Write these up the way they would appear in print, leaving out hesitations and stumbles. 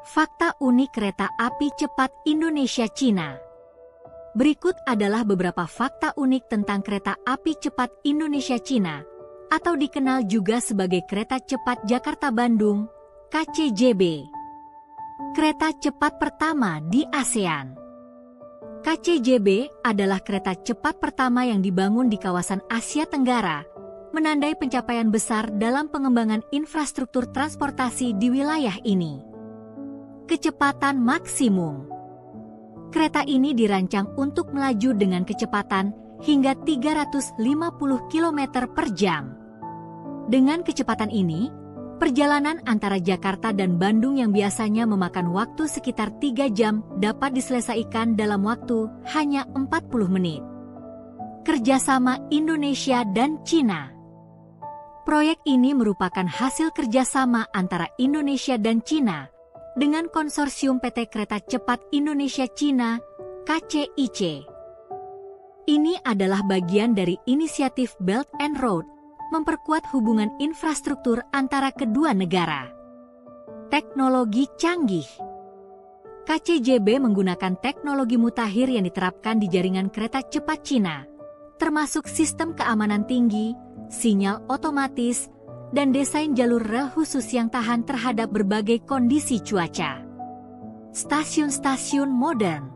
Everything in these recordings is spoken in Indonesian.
Fakta unik kereta api cepat Indonesia-Cina. Berikut adalah beberapa fakta unik tentang kereta api cepat Indonesia-Cina, atau dikenal juga sebagai Kereta Cepat Jakarta-Bandung, KCJB. Kereta cepat pertama di ASEAN. KCJB adalah kereta cepat pertama yang dibangun di kawasan Asia Tenggara, menandai pencapaian besar dalam pengembangan infrastruktur transportasi di wilayah ini. Kecepatan maksimum. Kereta ini dirancang untuk melaju dengan kecepatan hingga 350 km per jam. Dengan kecepatan ini, perjalanan antara Jakarta dan Bandung yang biasanya memakan waktu sekitar 3 jam dapat diselesaikan dalam waktu hanya 40 menit. Kerjasama Indonesia dan Cina. Proyek ini merupakan hasil kerjasama antara Indonesia dan Cina dengan konsorsium PT Kereta Cepat Indonesia-Cina, KCIC. Ini adalah bagian dari inisiatif Belt and Road, memperkuat hubungan infrastruktur antara kedua negara. Teknologi canggih. KCJB menggunakan teknologi mutakhir yang diterapkan di jaringan kereta cepat Cina, termasuk sistem keamanan tinggi, sinyal otomatis, dan desain jalur rel khusus yang tahan terhadap berbagai kondisi cuaca. Stasiun-stasiun modern.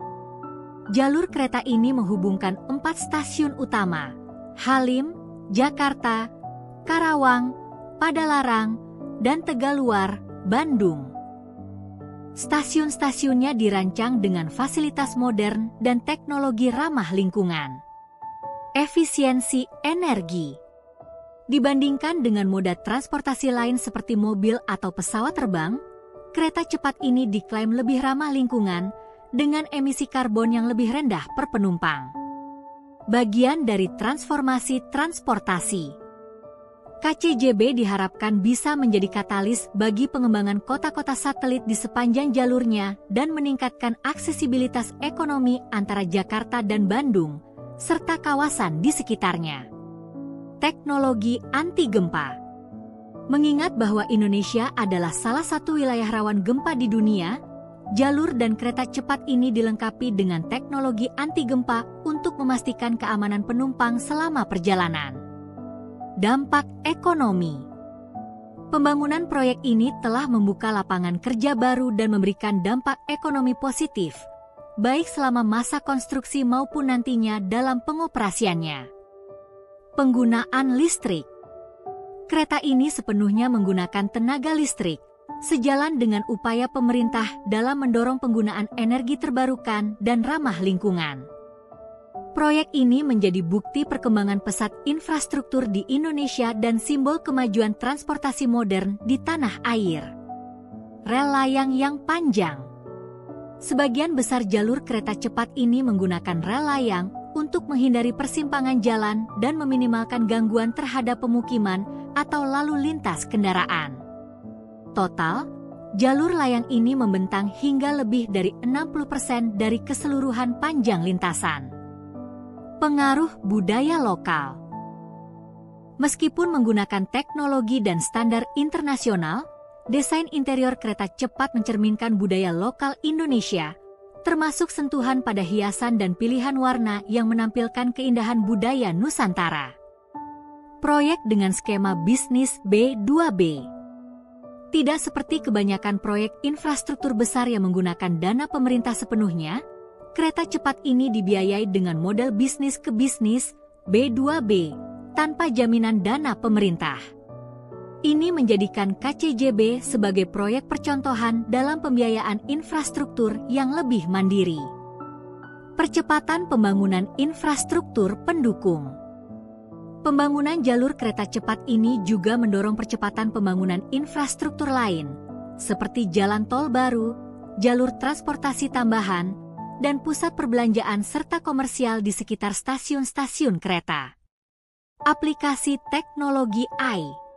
Jalur kereta ini menghubungkan 4 stasiun utama: Halim, Jakarta, Karawang, Padalarang, dan Tegaluar, Bandung. Stasiun-stasiunnya dirancang dengan fasilitas modern dan teknologi ramah lingkungan. Efisiensi energi. Dibandingkan dengan moda transportasi lain seperti mobil atau pesawat terbang, kereta cepat ini diklaim lebih ramah lingkungan dengan emisi karbon yang lebih rendah per penumpang. Bagian dari transformasi transportasi. KCJB diharapkan bisa menjadi katalis bagi pengembangan kota-kota satelit di sepanjang jalurnya dan meningkatkan aksesibilitas ekonomi antara Jakarta dan Bandung, serta kawasan di sekitarnya. Teknologi anti gempa. Mengingat bahwa Indonesia adalah salah satu wilayah rawan gempa di dunia, jalur dan kereta cepat ini dilengkapi dengan teknologi anti gempa untuk memastikan keamanan penumpang selama perjalanan. Dampak ekonomi. Pembangunan proyek ini telah membuka lapangan kerja baru dan memberikan dampak ekonomi positif, baik selama masa konstruksi maupun nantinya dalam pengoperasiannya. Penggunaan listrik. Kereta ini sepenuhnya menggunakan tenaga listrik, sejalan dengan upaya pemerintah dalam mendorong penggunaan energi terbarukan dan ramah lingkungan. Proyek ini menjadi bukti perkembangan pesat infrastruktur di Indonesia dan simbol kemajuan transportasi modern di tanah air. Rel layang yang panjang. Sebagian besar jalur kereta cepat ini menggunakan rel layang untuk menghindari persimpangan jalan dan meminimalkan gangguan terhadap pemukiman atau lalu lintas kendaraan. Total, jalur layang ini membentang hingga lebih dari 60% dari keseluruhan panjang lintasan. Pengaruh budaya lokal. Meskipun menggunakan teknologi dan standar internasional, desain interior kereta cepat mencerminkan budaya lokal Indonesia, termasuk sentuhan pada hiasan dan pilihan warna yang menampilkan keindahan budaya Nusantara. Proyek dengan skema bisnis B2B. Tidak seperti kebanyakan proyek infrastruktur besar yang menggunakan dana pemerintah sepenuhnya, kereta cepat ini dibiayai dengan model bisnis ke bisnis B2B tanpa jaminan dana pemerintah. Ini menjadikan KCJB sebagai proyek percontohan dalam pembiayaan infrastruktur yang lebih mandiri. Percepatan pembangunan infrastruktur pendukung. Pembangunan jalur kereta cepat ini juga mendorong percepatan pembangunan infrastruktur lain, seperti jalan tol baru, jalur transportasi tambahan, dan pusat perbelanjaan serta komersial di sekitar stasiun-stasiun kereta. Aplikasi teknologi AI.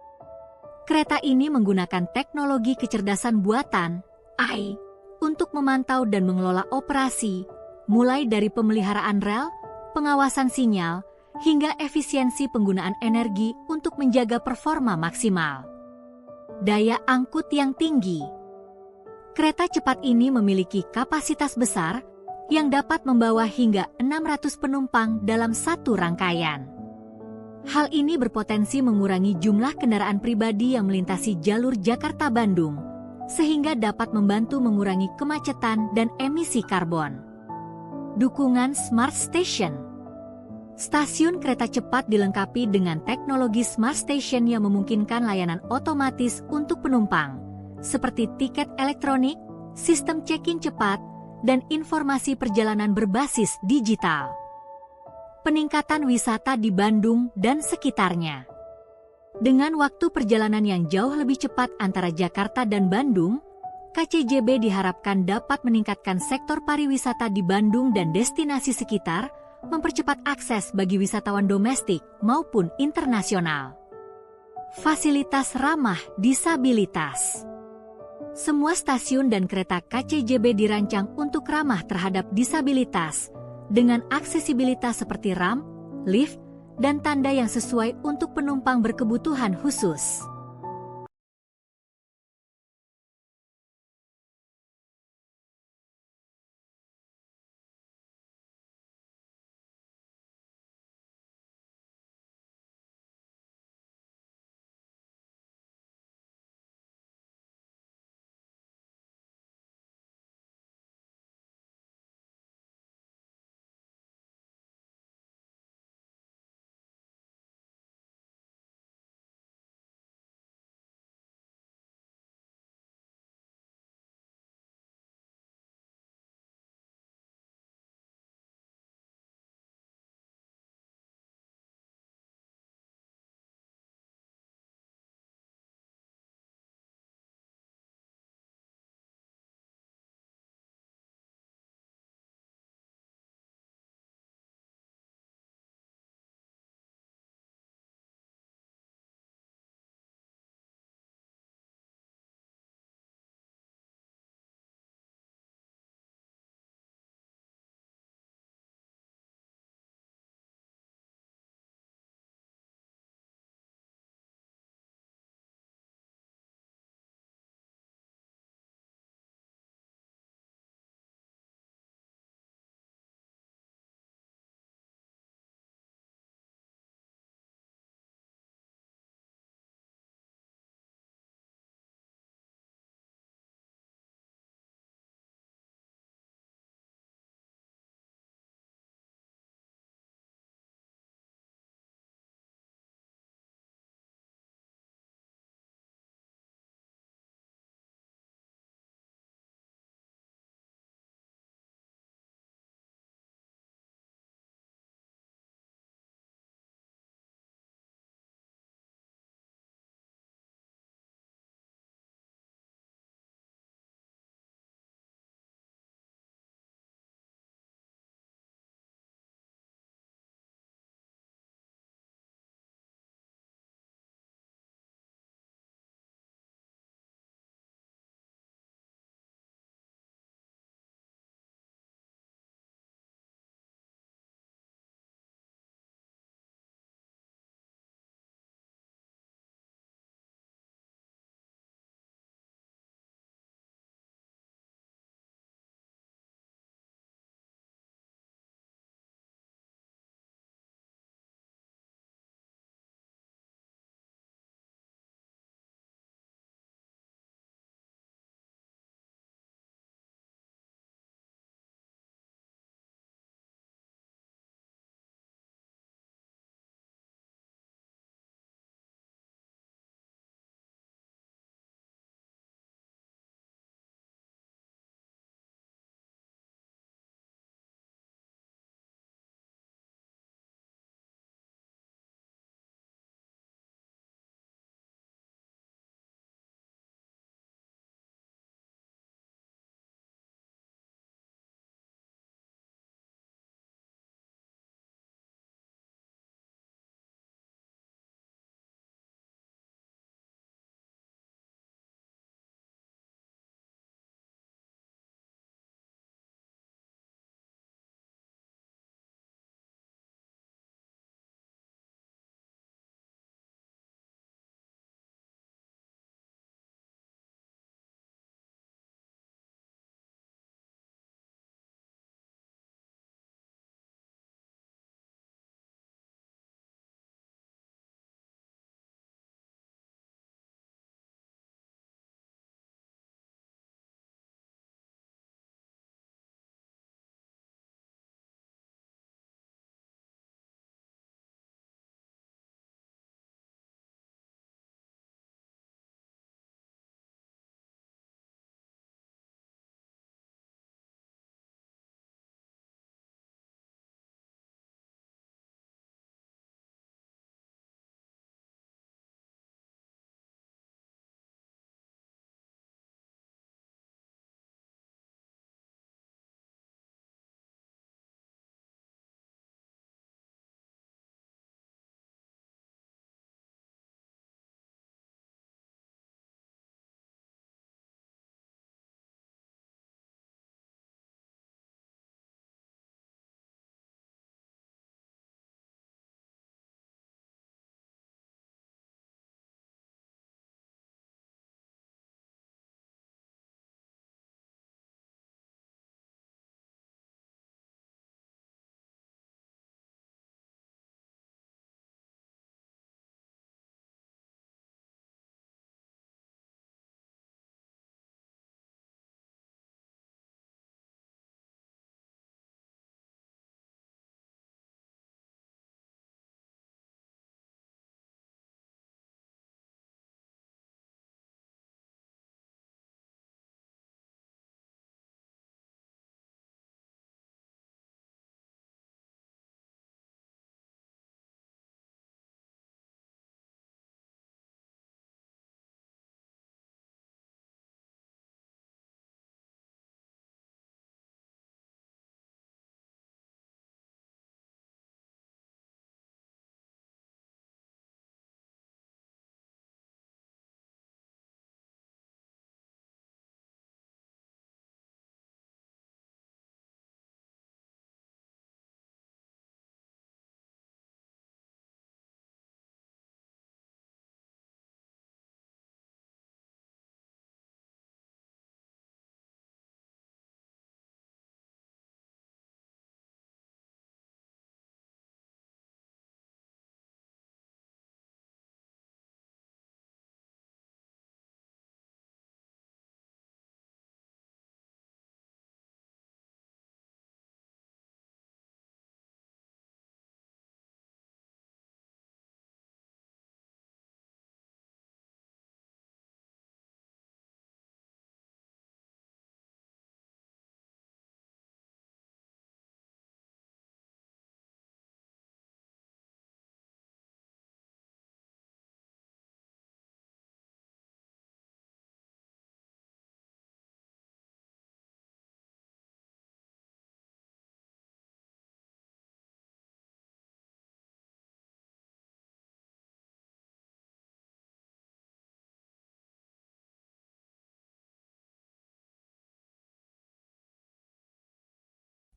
Kereta ini menggunakan teknologi kecerdasan buatan, AI, untuk memantau dan mengelola operasi, mulai dari pemeliharaan rel, pengawasan sinyal, hingga efisiensi penggunaan energi untuk menjaga performa maksimal. Daya angkut yang tinggi. Kereta cepat ini memiliki kapasitas besar yang dapat membawa hingga 600 penumpang dalam satu rangkaian. Hal ini berpotensi mengurangi jumlah kendaraan pribadi yang melintasi jalur Jakarta-Bandung, sehingga dapat membantu mengurangi kemacetan dan emisi karbon. Dukungan Smart Station. Stasiun kereta cepat dilengkapi dengan teknologi Smart Station yang memungkinkan layanan otomatis untuk penumpang, seperti tiket elektronik, sistem check-in cepat, dan informasi perjalanan berbasis digital. Peningkatan wisata di Bandung dan sekitarnya. Dengan waktu perjalanan yang jauh lebih cepat antara Jakarta dan Bandung, KCJB diharapkan dapat meningkatkan sektor pariwisata di Bandung dan destinasi sekitar, mempercepat akses bagi wisatawan domestik maupun internasional. Fasilitas ramah disabilitas. Semua stasiun dan kereta KCJB dirancang untuk ramah terhadap disabilitas, dengan aksesibilitas seperti ramp, lift, dan tanda yang sesuai untuk penumpang berkebutuhan khusus.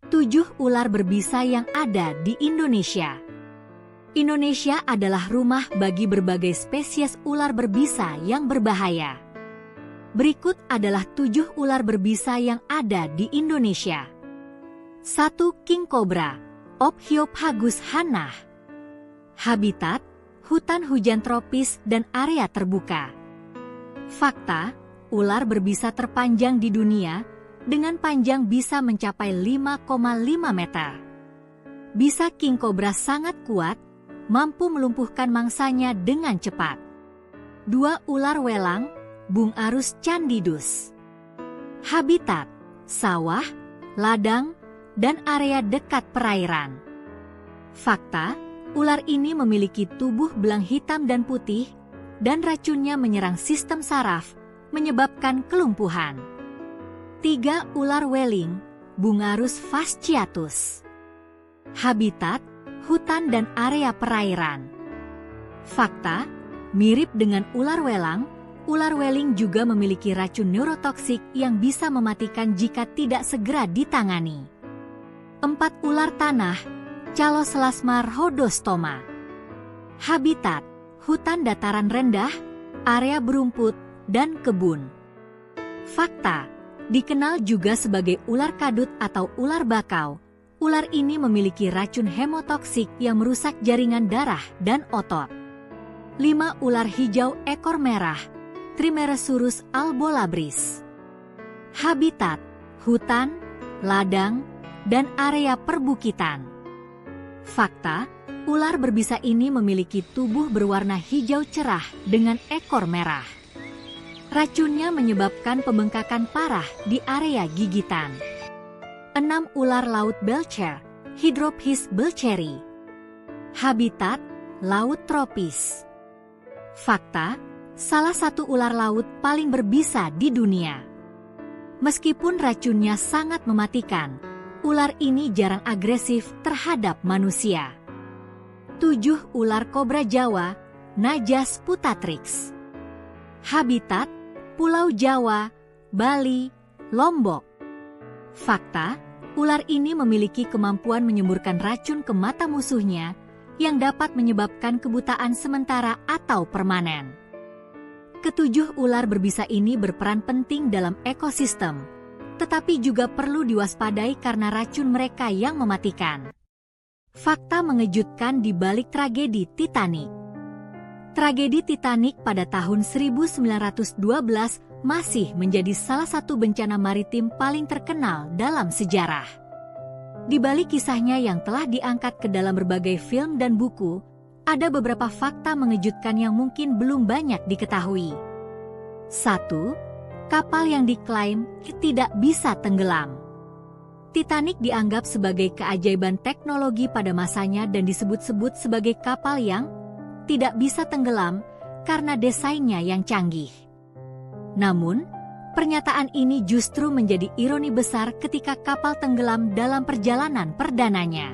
7 ular berbisa yang ada di Indonesia. Indonesia adalah rumah bagi berbagai spesies ular berbisa yang berbahaya. Berikut adalah 7 ular berbisa yang ada di Indonesia. 1. King Cobra, Ophiophagus hannah. Habitat, hutan hujan tropis dan area terbuka. Fakta, ular berbisa terpanjang di dunia, dengan panjang bisa mencapai 5,5 meter. Bisa King Cobra sangat kuat, mampu melumpuhkan mangsanya dengan cepat. 2. Ular welang, Bungarus candidus. Habitat, sawah, ladang, dan area dekat perairan. Fakta, ular ini memiliki tubuh belang hitam dan putih, dan racunnya menyerang sistem saraf, menyebabkan kelumpuhan. 3. Ular weling, Bungarus fasciatus. Habitat, hutan dan area perairan. Fakta, mirip dengan ular welang, ular weling juga memiliki racun neurotoksik yang bisa mematikan jika tidak segera ditangani. 4. Ular tanah, Chaloselasma rhodostoma. Habitat, hutan dataran rendah, area berumput, dan kebun. Fakta, dikenal juga sebagai ular kadut atau ular bakau. Ular ini memiliki racun hemotoksik yang merusak jaringan darah dan otot. 5. Ular hijau ekor merah, Trimeresurus albolabris. Habitat, hutan, ladang, dan area perbukitan. Fakta, ular berbisa ini memiliki tubuh berwarna hijau cerah dengan ekor merah. Racunnya menyebabkan pembengkakan parah di area gigitan. 6. Ular laut belcher, Hydrophis belcheri. Habitat, laut tropis. Fakta, salah satu ular laut paling berbisa di dunia. Meskipun racunnya sangat mematikan, ular ini jarang agresif terhadap manusia. 7. Ular kobra Jawa, Najas putatrix. Habitat, Pulau Jawa, Bali, Lombok. Fakta, ular ini memiliki kemampuan menyemburkan racun ke mata musuhnya yang dapat menyebabkan kebutaan sementara atau permanen. Ketujuh ular berbisa ini berperan penting dalam ekosistem, tetapi juga perlu diwaspadai karena racun mereka yang mematikan. Fakta mengejutkan di balik tragedi Titanic. Tragedi Titanic pada tahun 1912 masih menjadi salah satu bencana maritim paling terkenal dalam sejarah. Di balik kisahnya yang telah diangkat ke dalam berbagai film dan buku, ada beberapa fakta mengejutkan yang mungkin belum banyak diketahui. 1. Kapal yang diklaim tidak bisa tenggelam. Titanic dianggap sebagai keajaiban teknologi pada masanya dan disebut-sebut sebagai kapal yang tidak bisa tenggelam karena desainnya yang canggih. Namun, pernyataan ini justru menjadi ironi besar ketika kapal tenggelam dalam perjalanan perdananya.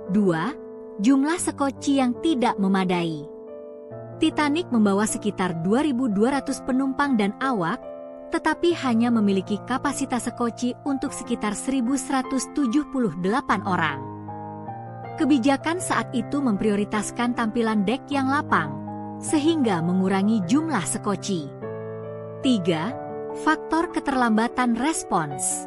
2. Jumlah sekoci yang tidak memadai. Titanic membawa sekitar 2.200 penumpang dan awak, tetapi hanya memiliki kapasitas sekoci untuk sekitar 1.178 orang. Kebijakan saat itu memprioritaskan tampilan dek yang lapang, sehingga mengurangi jumlah sekoci. 3. Faktor keterlambatan respons.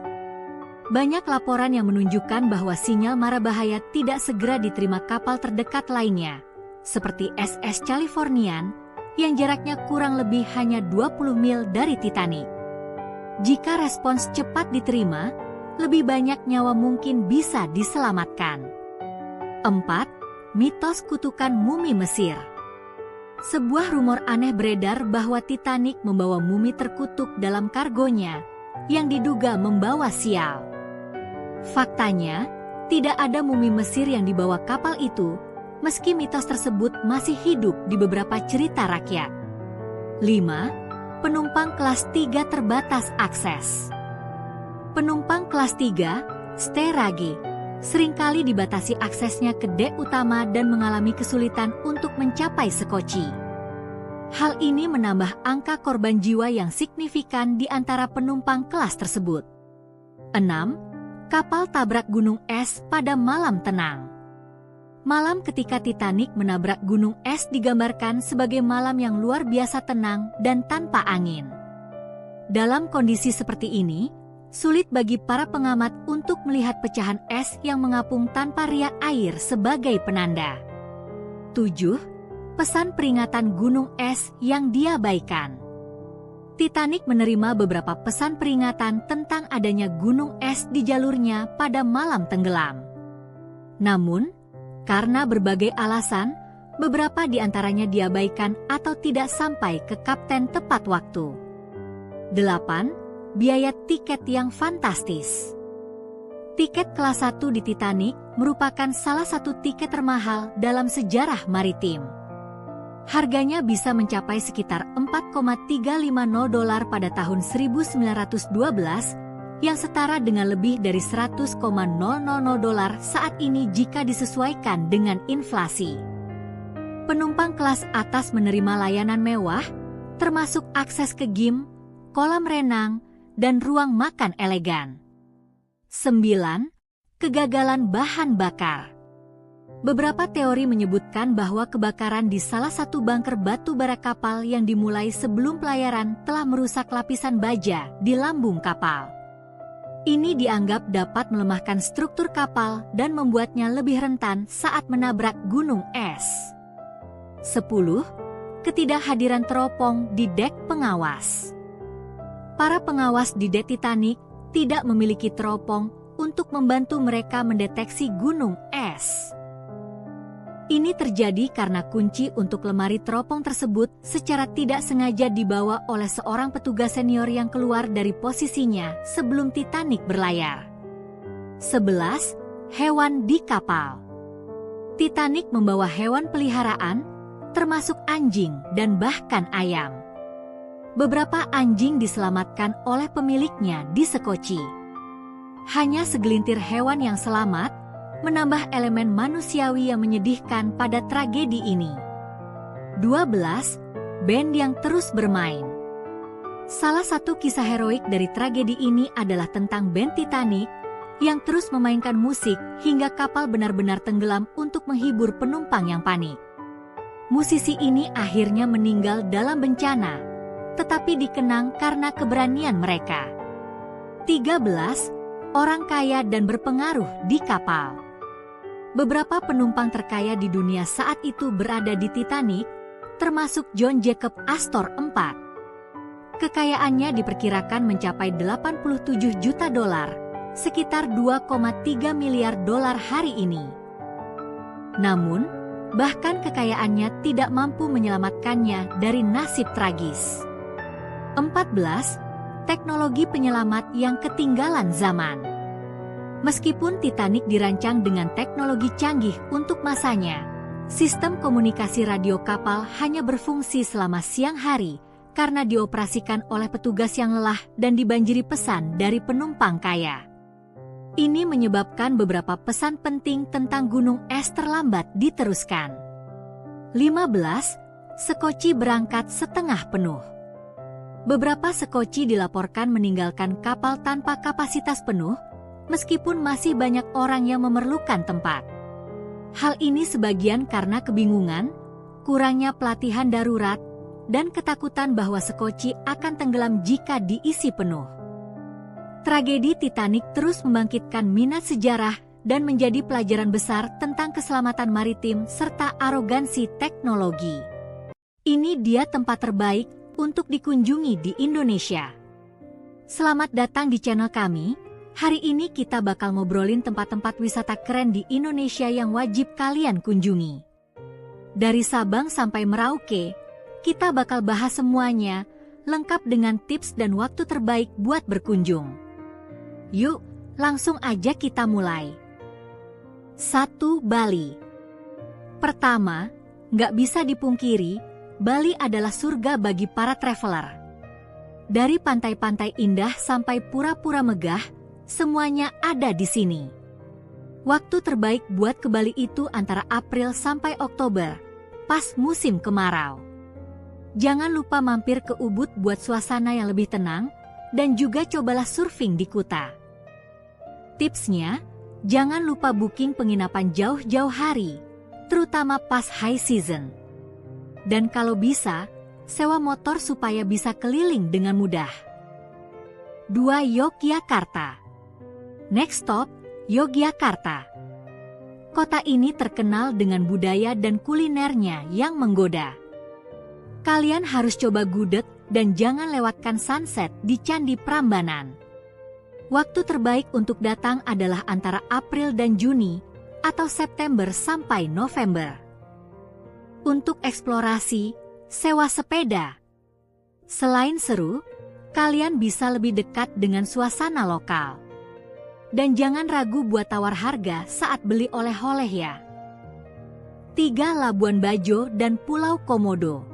Banyak laporan yang menunjukkan bahwa sinyal mara bahaya tidak segera diterima kapal terdekat lainnya, seperti SS Californian, yang jaraknya kurang lebih hanya 20 mil dari Titanic. Jika respons cepat diterima, lebih banyak nyawa mungkin bisa diselamatkan. 4. Mitos kutukan mumi Mesir. Sebuah rumor aneh beredar bahwa Titanic membawa mumi terkutuk dalam kargonya, yang diduga membawa sial. Faktanya, tidak ada mumi Mesir yang dibawa kapal itu, meski mitos tersebut masih hidup di beberapa cerita rakyat. 5. Penumpang kelas 3 terbatas akses. Penumpang kelas 3, Sterage, seringkali dibatasi aksesnya ke dek utama dan mengalami kesulitan untuk mencapai sekoci. Hal ini menambah angka korban jiwa yang signifikan di antara penumpang kelas tersebut. 6. Kapal tabrak gunung es pada malam tenang. Malam ketika Titanic menabrak gunung es digambarkan sebagai malam yang luar biasa tenang dan tanpa angin. Dalam kondisi seperti ini, sulit bagi para pengamat untuk melihat pecahan es yang mengapung tanpa riak air sebagai penanda. 7. Pesan peringatan gunung es yang diabaikan. Titanic menerima beberapa pesan peringatan tentang adanya gunung es di jalurnya pada malam tenggelam. Namun, karena berbagai alasan, beberapa di antaranya diabaikan atau tidak sampai ke kapten tepat waktu. 8. Biaya tiket yang fantastis. Tiket kelas 1 di Titanic merupakan salah satu tiket termahal dalam sejarah maritim. Harganya bisa mencapai sekitar $4,350 pada tahun 1912, yang setara dengan lebih dari $100,000 saat ini jika disesuaikan dengan inflasi. Penumpang kelas atas menerima layanan mewah, termasuk akses ke gym, kolam renang, dan ruang makan elegan. 9. Kegagalan bahan bakar. Beberapa teori menyebutkan bahwa kebakaran di salah satu bunker batu bara kapal yang dimulai sebelum pelayaran telah merusak lapisan baja di lambung kapal. Ini dianggap dapat melemahkan struktur kapal dan membuatnya lebih rentan saat menabrak gunung es. 10. Ketidakhadiran teropong di dek pengawas. Para pengawas di dek Titanic tidak memiliki teropong untuk membantu mereka mendeteksi gunung es. Ini terjadi karena kunci untuk lemari teropong tersebut secara tidak sengaja dibawa oleh seorang petugas senior yang keluar dari posisinya sebelum Titanic berlayar. 11. Hewan di kapal. Titanic membawa hewan peliharaan, termasuk anjing dan bahkan ayam. Beberapa anjing diselamatkan oleh pemiliknya di Sekoci. Hanya segelintir hewan yang selamat, menambah elemen manusiawi yang menyedihkan pada tragedi ini. 12. Band yang terus bermain. Salah satu kisah heroik dari tragedi ini adalah tentang band Titanic yang terus memainkan musik hingga kapal benar-benar tenggelam untuk menghibur penumpang yang panik. Musisi ini akhirnya meninggal dalam bencana, tetapi dikenang karena keberanian mereka. 13. Orang kaya dan berpengaruh di kapal. Beberapa penumpang terkaya di dunia saat itu berada di Titanic, termasuk John Jacob Astor IV. Kekayaannya diperkirakan mencapai $87 juta, sekitar $2,3 miliar hari ini. Namun, bahkan kekayaannya tidak mampu menyelamatkannya dari nasib tragis. 14. Teknologi penyelamat yang ketinggalan zaman. Meskipun Titanic dirancang dengan teknologi canggih untuk masanya, sistem komunikasi radio kapal hanya berfungsi selama siang hari karena dioperasikan oleh petugas yang lelah dan dibanjiri pesan dari penumpang kaya. Ini menyebabkan beberapa pesan penting tentang gunung es terlambat diteruskan. 15. Sekoci berangkat setengah penuh. Beberapa sekoci dilaporkan meninggalkan kapal tanpa kapasitas penuh, meskipun masih banyak orang yang memerlukan tempat. Hal ini sebagian karena kebingungan, kurangnya pelatihan darurat, dan ketakutan bahwa sekoci akan tenggelam jika diisi penuh. Tragedi Titanic terus membangkitkan minat sejarah dan menjadi pelajaran besar tentang keselamatan maritim serta arogansi teknologi. Ini dia tempat terbaik untuk dikunjungi di Indonesia. Selamat datang di channel kami. Hari ini kita bakal ngobrolin tempat-tempat wisata keren di Indonesia yang wajib kalian kunjungi. Dari Sabang sampai Merauke, kita bakal bahas semuanya, lengkap dengan tips dan waktu terbaik buat berkunjung. Yuk, langsung aja kita mulai. 1. Bali. Pertama, nggak bisa dipungkiri, Bali adalah surga bagi para traveler. Dari pantai-pantai indah sampai pura-pura megah, semuanya ada di sini. Waktu terbaik buat ke Bali itu antara April sampai Oktober, pas musim kemarau. Jangan lupa mampir ke Ubud buat suasana yang lebih tenang, dan juga cobalah surfing di Kuta. Tipsnya, jangan lupa booking penginapan jauh-jauh hari, terutama pas high season. Dan kalau bisa, sewa motor supaya bisa keliling dengan mudah. 2. Yogyakarta. Next stop, Yogyakarta. Kota ini terkenal dengan budaya dan kulinernya yang menggoda. Kalian harus coba gudeg dan jangan lewatkan sunset di Candi Prambanan. Waktu terbaik untuk datang adalah antara April dan Juni, atau September sampai November. Untuk eksplorasi, sewa sepeda. Selain seru, kalian bisa lebih dekat dengan suasana lokal. Dan jangan ragu buat tawar harga saat beli oleh-oleh ya. 3. Labuan Bajo dan Pulau Komodo.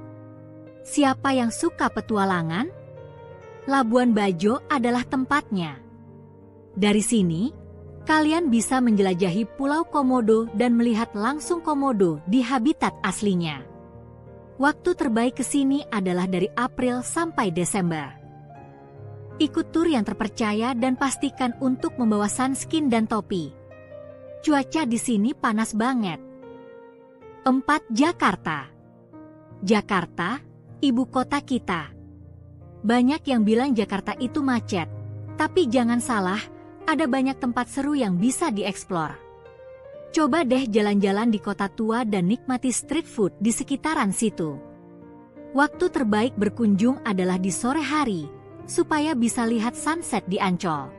Siapa yang suka petualangan? Labuan Bajo adalah tempatnya. Dari sini, kalian bisa menjelajahi Pulau Komodo dan melihat langsung komodo di habitat aslinya. Waktu terbaik ke sini adalah dari April sampai Desember. Ikut tur yang terpercaya dan pastikan untuk membawa sunscreen dan topi. Cuaca di sini panas banget. 4. Jakarta. Jakarta, ibu kota kita. Banyak yang bilang Jakarta itu macet, tapi jangan salah, ada banyak tempat seru yang bisa dieksplor. Coba deh jalan-jalan di kota tua dan nikmati street food di sekitaran situ. Waktu terbaik berkunjung adalah di sore hari, supaya bisa lihat sunset di Ancol.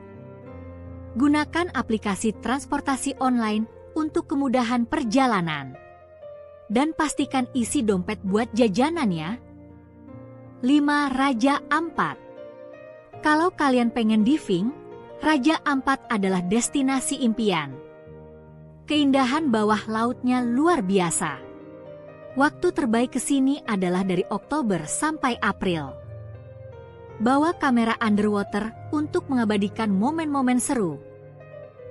Gunakan aplikasi transportasi online untuk kemudahan perjalanan. Dan pastikan isi dompet buat jajanan ya. 5. Raja Ampat. Kalau kalian pengen diving, Raja Ampat adalah destinasi impian. Keindahan bawah lautnya luar biasa. Waktu terbaik ke sini adalah dari Oktober sampai April. Bawa kamera underwater untuk mengabadikan momen-momen seru.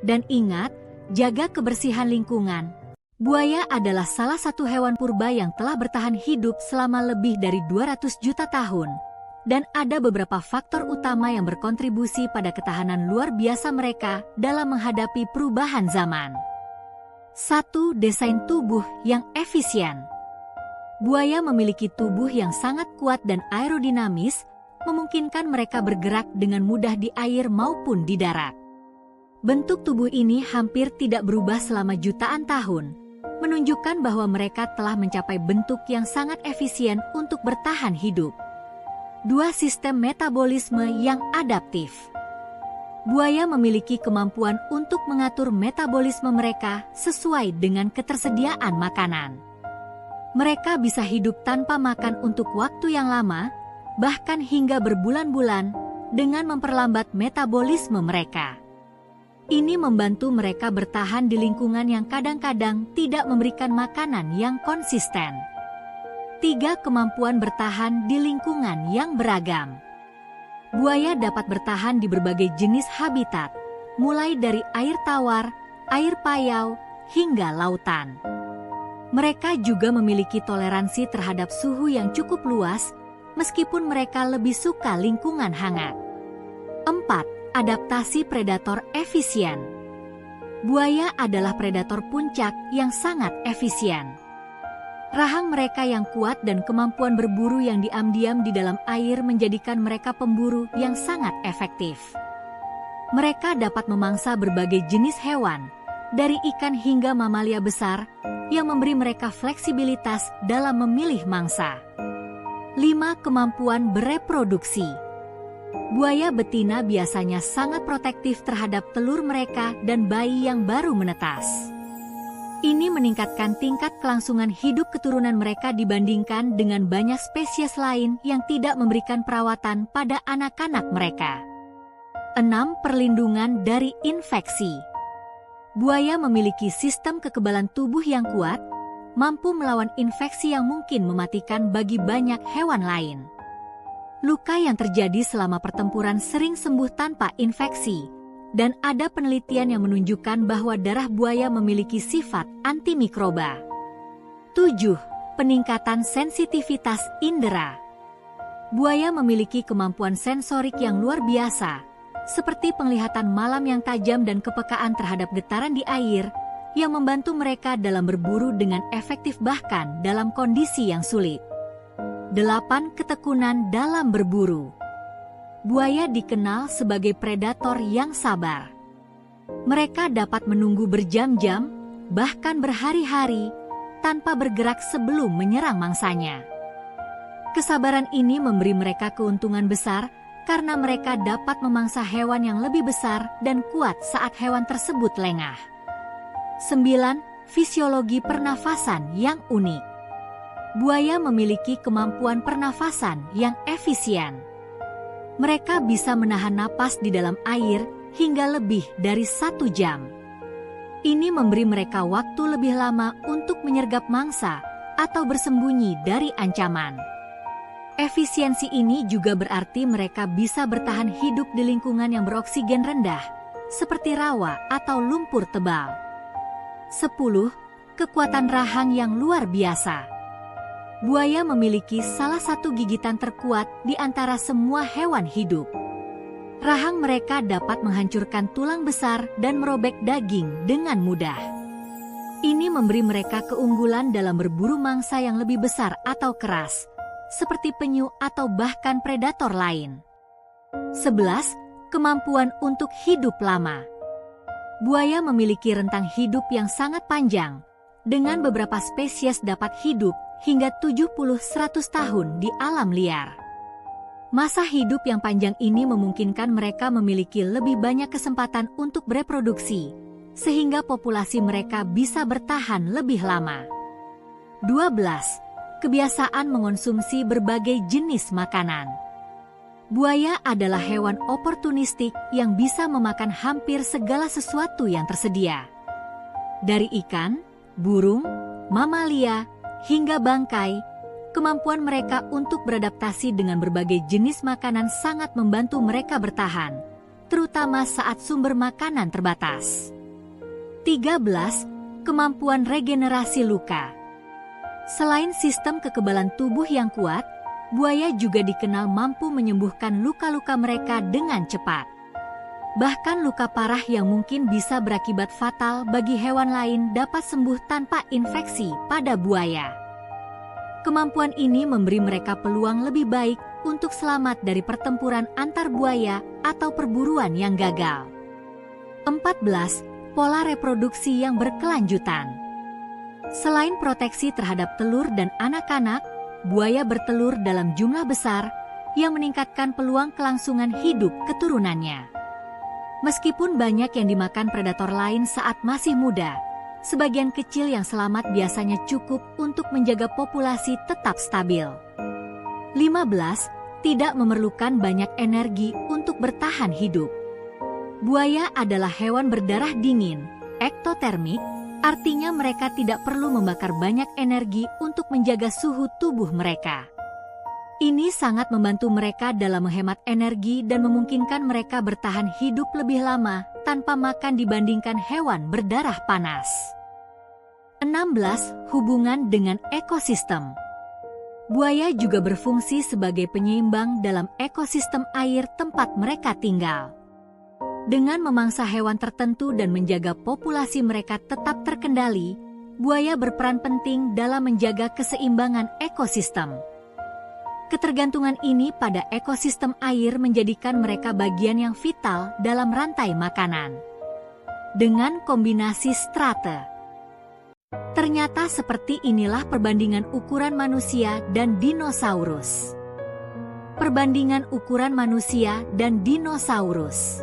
Dan ingat, jaga kebersihan lingkungan. Buaya adalah salah satu hewan purba yang telah bertahan hidup selama lebih dari 200 juta tahun. Dan ada beberapa faktor utama yang berkontribusi pada ketahanan luar biasa mereka dalam menghadapi perubahan zaman. 1. Desain tubuh yang efisien. Buaya memiliki tubuh yang sangat kuat dan aerodinamis, memungkinkan mereka bergerak dengan mudah di air maupun di darat. Bentuk tubuh ini hampir tidak berubah selama jutaan tahun, menunjukkan bahwa mereka telah mencapai bentuk yang sangat efisien untuk bertahan hidup. 2. Sistem metabolisme yang adaptif. Buaya memiliki kemampuan untuk mengatur metabolisme mereka sesuai dengan ketersediaan makanan. Mereka bisa hidup tanpa makan untuk waktu yang lama, bahkan hingga berbulan-bulan, dengan memperlambat metabolisme mereka. Ini membantu mereka bertahan di lingkungan yang kadang-kadang tidak memberikan makanan yang konsisten. 3. Kemampuan bertahan di lingkungan yang beragam. Buaya dapat bertahan di berbagai jenis habitat, mulai dari air tawar, air payau, hingga lautan. Mereka juga memiliki toleransi terhadap suhu yang cukup luas, meskipun mereka lebih suka lingkungan hangat. 4. Adaptasi predator efisien. Buaya adalah predator puncak yang sangat efisien. Rahang mereka yang kuat dan kemampuan berburu yang diam-diam di dalam air menjadikan mereka pemburu yang sangat efektif. Mereka dapat memangsa berbagai jenis hewan, dari ikan hingga mamalia besar, yang memberi mereka fleksibilitas dalam memilih mangsa. 5. Kemampuan bereproduksi. Buaya betina biasanya sangat protektif terhadap telur mereka dan bayi yang baru menetas. Ini meningkatkan tingkat kelangsungan hidup keturunan mereka dibandingkan dengan banyak spesies lain yang tidak memberikan perawatan pada anak-anak mereka. 6. Perlindungan dari infeksi. Buaya memiliki sistem kekebalan tubuh yang kuat, mampu melawan infeksi yang mungkin mematikan bagi banyak hewan lain. Luka yang terjadi selama pertempuran sering sembuh tanpa infeksi, dan ada penelitian yang menunjukkan bahwa darah buaya memiliki sifat antimikroba. 7. Peningkatan sensitivitas indera. Buaya memiliki kemampuan sensorik yang luar biasa, seperti penglihatan malam yang tajam dan kepekaan terhadap getaran di air, yang membantu mereka dalam berburu dengan efektif bahkan dalam kondisi yang sulit. 8. Ketekunan dalam berburu. Buaya dikenal sebagai predator yang sabar. Mereka dapat menunggu berjam-jam, bahkan berhari-hari, tanpa bergerak sebelum menyerang mangsanya. Kesabaran ini memberi mereka keuntungan besar karena mereka dapat memangsa hewan yang lebih besar dan kuat saat hewan tersebut lengah. 9. Fisiologi pernafasan yang unik. Buaya memiliki kemampuan pernafasan yang efisien. Mereka bisa menahan napas di dalam air hingga lebih dari 1 jam. Ini memberi mereka waktu lebih lama untuk menyergap mangsa atau bersembunyi dari ancaman. Efisiensi ini juga berarti mereka bisa bertahan hidup di lingkungan yang beroksigen rendah, seperti rawa atau lumpur tebal. 10. Kekuatan rahang yang luar biasa. Buaya memiliki salah satu gigitan terkuat di antara semua hewan hidup. Rahang mereka dapat menghancurkan tulang besar dan merobek daging dengan mudah. Ini memberi mereka keunggulan dalam berburu mangsa yang lebih besar atau keras, seperti penyu atau bahkan predator lain. 11. Kemampuan untuk hidup lama. Buaya memiliki rentang hidup yang sangat panjang, dengan beberapa spesies dapat hidup hingga 70-100 tahun di alam liar. Masa hidup yang panjang ini memungkinkan mereka memiliki lebih banyak kesempatan untuk bereproduksi, sehingga populasi mereka bisa bertahan lebih lama. 12. Kebiasaan mengonsumsi berbagai jenis makanan. Buaya adalah hewan oportunistik yang bisa memakan hampir segala sesuatu yang tersedia. Dari ikan, burung, mamalia, hingga bangkai, kemampuan mereka untuk beradaptasi dengan berbagai jenis makanan sangat membantu mereka bertahan, terutama saat sumber makanan terbatas. 13. Kemampuan regenerasi luka. Selain sistem kekebalan tubuh yang kuat, buaya juga dikenal mampu menyembuhkan luka-luka mereka dengan cepat. Bahkan luka parah yang mungkin bisa berakibat fatal bagi hewan lain dapat sembuh tanpa infeksi pada buaya. Kemampuan ini memberi mereka peluang lebih baik untuk selamat dari pertempuran antar buaya atau perburuan yang gagal. 14. Pola reproduksi yang berkelanjutan. Selain proteksi terhadap telur dan anak-anak, buaya bertelur dalam jumlah besar yang meningkatkan peluang kelangsungan hidup keturunannya. Meskipun banyak yang dimakan predator lain saat masih muda, sebagian kecil yang selamat biasanya cukup untuk menjaga populasi tetap stabil. 15. Tidak memerlukan banyak energi untuk bertahan hidup. Buaya adalah hewan berdarah dingin, ektotermik, artinya mereka tidak perlu membakar banyak energi untuk menjaga suhu tubuh mereka. Ini sangat membantu mereka dalam menghemat energi dan memungkinkan mereka bertahan hidup lebih lama tanpa makan dibandingkan hewan berdarah panas. 16. Hubungan dengan ekosistem. Buaya juga berfungsi sebagai penyeimbang dalam ekosistem air tempat mereka tinggal. Dengan memangsa hewan tertentu dan menjaga populasi mereka tetap terkendali, buaya berperan penting dalam menjaga keseimbangan ekosistem. Ketergantungan ini pada ekosistem air menjadikan mereka bagian yang vital dalam rantai makanan. Dengan kombinasi strata, ternyata seperti inilah perbandingan ukuran manusia dan dinosaurus. Perbandingan ukuran manusia dan dinosaurus.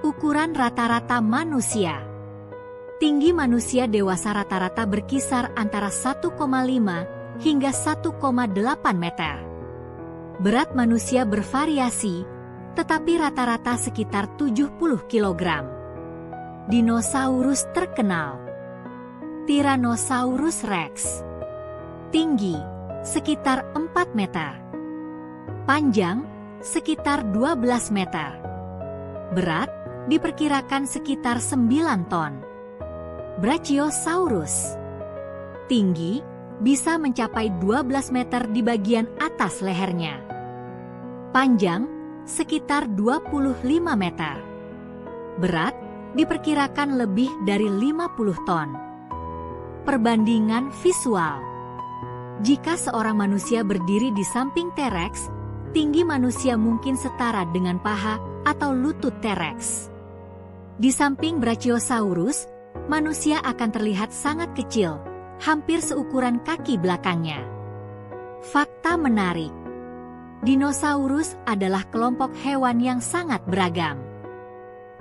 Ukuran rata-rata manusia. Tinggi manusia dewasa rata-rata berkisar antara 1,5 hingga 1,8 meter. Berat manusia bervariasi, tetapi rata-rata sekitar 70 kg. Dinosaurus terkenal. Tyrannosaurus Rex. Tinggi, sekitar 4 meter. Panjang, sekitar 12 meter. Berat, diperkirakan sekitar 9 ton. Brachiosaurus. Tinggi, bisa mencapai 12 meter di bagian atas lehernya. Panjang, sekitar 25 meter. Berat diperkirakan lebih dari 50 ton. Perbandingan visual. Jika seorang manusia berdiri di samping T-Rex, tinggi manusia mungkin setara dengan paha atau lutut T-Rex. Di samping Brachiosaurus, manusia akan terlihat sangat kecil, hampir seukuran kaki belakangnya. Fakta menarik. Dinosaurus adalah kelompok hewan yang sangat beragam.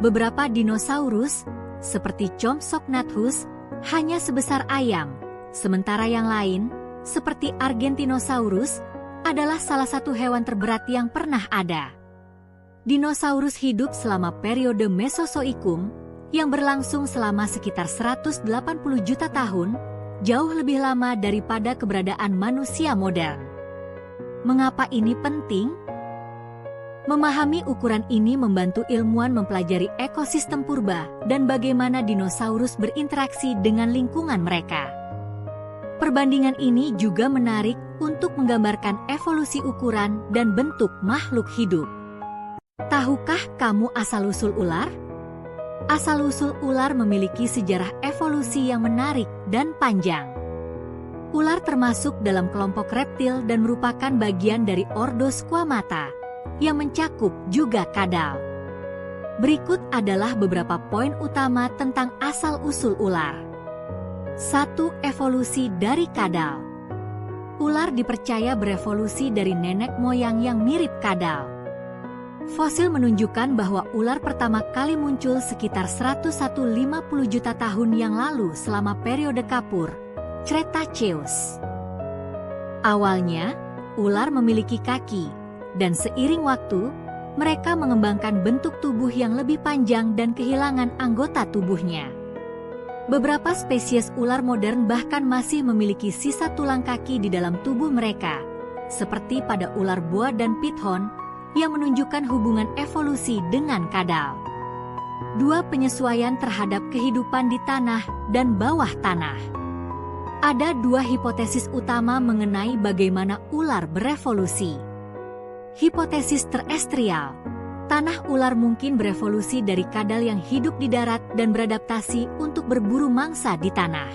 Beberapa dinosaurus, seperti Compsognathus, hanya sebesar ayam, sementara yang lain, seperti Argentinosaurus, adalah salah satu hewan terberat yang pernah ada. Dinosaurus hidup selama periode Mesozoikum, yang berlangsung selama sekitar 180 juta tahun, jauh lebih lama daripada keberadaan manusia modern. Mengapa ini penting? Memahami ukuran ini membantu ilmuwan mempelajari ekosistem purba dan bagaimana dinosaurus berinteraksi dengan lingkungan mereka. Perbandingan ini juga menarik untuk menggambarkan evolusi ukuran dan bentuk makhluk hidup. Tahukah kamu asal-usul ular? Asal-usul ular memiliki sejarah evolusi yang menarik dan panjang. Ular termasuk dalam kelompok reptil dan merupakan bagian dari ordo Squamata, yang mencakup juga kadal. Berikut adalah beberapa poin utama tentang asal-usul ular. 1. Evolusi dari kadal. Ular dipercaya berevolusi dari nenek moyang yang mirip kadal. Fosil menunjukkan bahwa ular pertama kali muncul sekitar 150 juta tahun yang lalu selama periode Kapur, Cretaceous. Awalnya, ular memiliki kaki, dan seiring waktu, mereka mengembangkan bentuk tubuh yang lebih panjang dan kehilangan anggota tubuhnya. Beberapa spesies ular modern bahkan masih memiliki sisa tulang kaki di dalam tubuh mereka, seperti pada ular boa dan python, yang menunjukkan hubungan evolusi dengan kadal. 2. Penyesuaian terhadap kehidupan di tanah dan bawah tanah. Ada dua hipotesis utama mengenai bagaimana ular berevolusi. Hipotesis terestrial. Tanah ular mungkin berevolusi dari kadal yang hidup di darat dan beradaptasi untuk berburu mangsa di tanah.